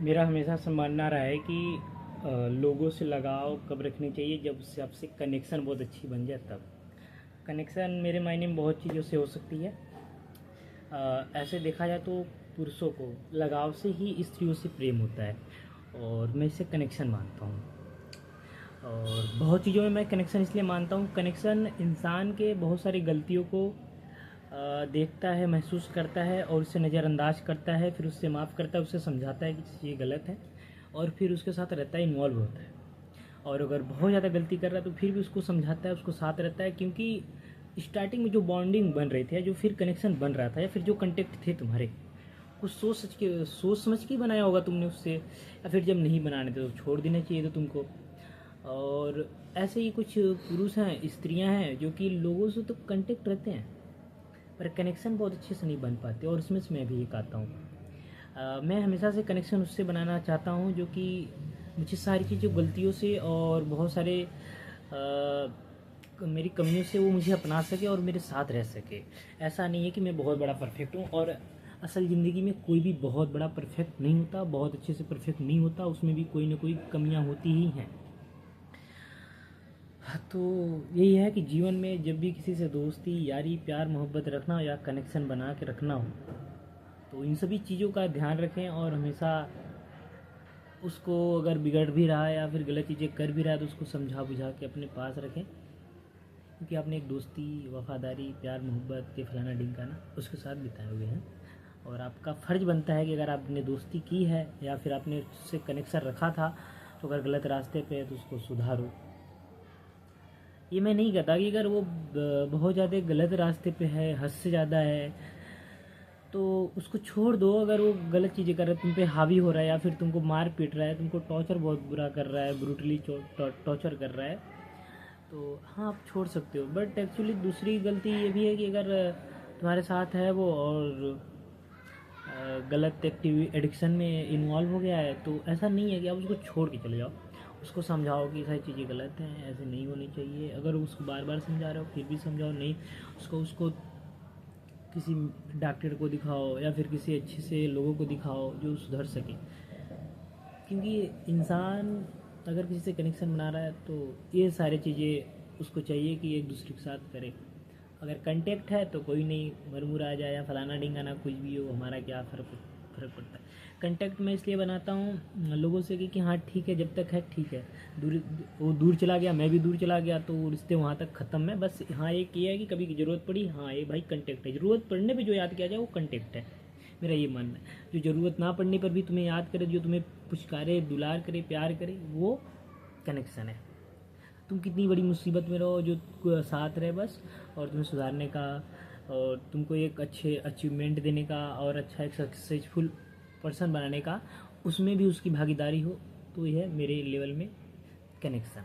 मेरा हमेशा से मानना रहा है कि लोगों से लगाव कब रखनी चाहिए, जब उससे आपसे कनेक्शन बहुत अच्छी बन जाए तब। कनेक्शन मेरे मायने में बहुत चीज़ों से हो सकती है। ऐसे देखा जाए तो पुरुषों को लगाव से ही स्त्रियों से प्रेम होता है, और मैं इसे कनेक्शन मानता हूँ। और बहुत चीज़ों में मैं कनेक्शन इसलिए मानता हूँ, कनेक्शन इंसान के बहुत सारी गलतियों को देखता है, महसूस करता है और उसे नज़रअंदाज करता है, फिर उससे माफ़ करता है, उसे समझाता है कि ये गलत है, और फिर उसके साथ रहता है, इन्वॉल्व होता है। और अगर बहुत ज़्यादा गलती कर रहा है तो फिर भी उसको समझाता है, उसको साथ रहता है, क्योंकि स्टार्टिंग में जो बॉन्डिंग बन रही थी, या जो फिर कनेक्शन बन रहा था, या फिर जो कंटेक्ट थे तुम्हारे, कुछ सोच समझ के ही बनाया होगा तुमने उससे, या फिर जब नहीं बनाने थे तो छोड़ देना चाहिए था तुमको। और ऐसे ही कुछ पुरुष हैं, स्त्रियां हैं, जो कि लोगों से तो कंटेक्ट रहते हैं पर कनेक्शन बहुत अच्छे से नहीं बन पाते, और इसमें से मैं भी एक आता हूँ। मैं हमेशा से कनेक्शन उससे बनाना चाहता हूँ जो कि मुझे सारी चीज़ों गलतियों से और बहुत सारे मेरी कमियों से वो मुझे अपना सके और मेरे साथ रह सके। ऐसा नहीं है कि मैं बहुत बड़ा परफेक्ट हूँ, और असल ज़िंदगी में कोई भी बहुत बड़ा परफेक्ट नहीं होता, बहुत अच्छे से परफेक्ट नहीं होता, उसमें भी कोई ना कोई कमियाँ होती ही हैं। हाँ, तो यही है कि जीवन में जब भी किसी से दोस्ती, यारी, प्यार, मोहब्बत रखना हो या कनेक्शन बना के रखना हो, तो इन सभी चीज़ों का ध्यान रखें, और हमेशा उसको अगर बिगड़ भी रहा है या फिर गलत चीज़ें कर भी रहा है तो उसको समझा बुझा के अपने पास रखें, क्योंकि आपने एक दोस्ती, वफादारी, प्यार, मोहब्बत के फलाना ढिमकाना उसके साथ बिताए हुए हैं, और आपका फ़र्ज़ बनता है कि अगर आपने दोस्ती की है या फिर आपने उससे कनेक्शन रखा था, तो अगर गलत रास्ते पे है तो उसको सुधारो। ये मैं नहीं कहता कि अगर वो बहुत ज़्यादा गलत रास्ते पे है, हद से ज़्यादा है, तो उसको छोड़ दो। अगर वो गलत चीज़ें कर रहा है, तुम पे हावी हो रहा है, या फिर तुमको मार पीट रहा है, तुमको टॉर्चर बहुत बुरा कर रहा है, ब्रूटली टॉर्चर कर रहा है, तो हाँ आप छोड़ सकते हो। बट एक्चुअली दूसरी गलती ये भी है कि अगर तुम्हारे साथ है वो और गलत एडिक्शन में इन्वॉल्व हो गया है, तो ऐसा नहीं है कि आप उसको छोड़ के चले जाओ। उसको समझाओ कि सारी चीज़ें गलत हैं, ऐसे नहीं होनी चाहिए। अगर उसको बार बार समझा रहे हो फिर भी समझाओ, नहीं उसको किसी डॉक्टर को दिखाओ, या फिर किसी अच्छे से लोगों को दिखाओ जो सुधर सके। क्योंकि इंसान अगर किसी से कनेक्शन बना रहा है तो ये सारी चीज़ें उसको चाहिए कि एक दूसरे के साथ करे। अगर कांटेक्ट है तो कोई नहीं, मरमुर आ जाए या फलाना ढिंगाना कुछ भी हो, हमारा क्या फ़र्क पड़ता है। कांटेक्ट मैं इसलिए बनाता हूँ लोगों से कि हाँ ठीक है, जब तक है ठीक है। दूर वो दूर चला गया, मैं भी दूर चला गया, तो वो रिश्ते वहाँ तक ख़त्म है। बस हाँ एक ये है कि कभी ज़रूरत पड़ी, हाँ ये भाई कांटेक्ट है, ज़रूरत पड़ने पर जो याद किया जाए वो कांटेक्ट है। मेरा ये मानना है, जो ज़रूरत ना पड़ने पर भी तुम्हें याद करे, जो तुम्हें पुचकारे, दुलार करे, प्यार करे, वो कनेक्शन है। तुम कितनी बड़ी मुसीबत में रहो, जो साथ रहे बस, और तुम्हें सुधारने का, और तुमको एक अच्छे अचीवमेंट देने का, और अच्छा एक सक्सेसफुल पर्सन बनाने का, उसमें भी उसकी भागीदारी हो, तो यह है मेरे लेवल में कनेक्शन।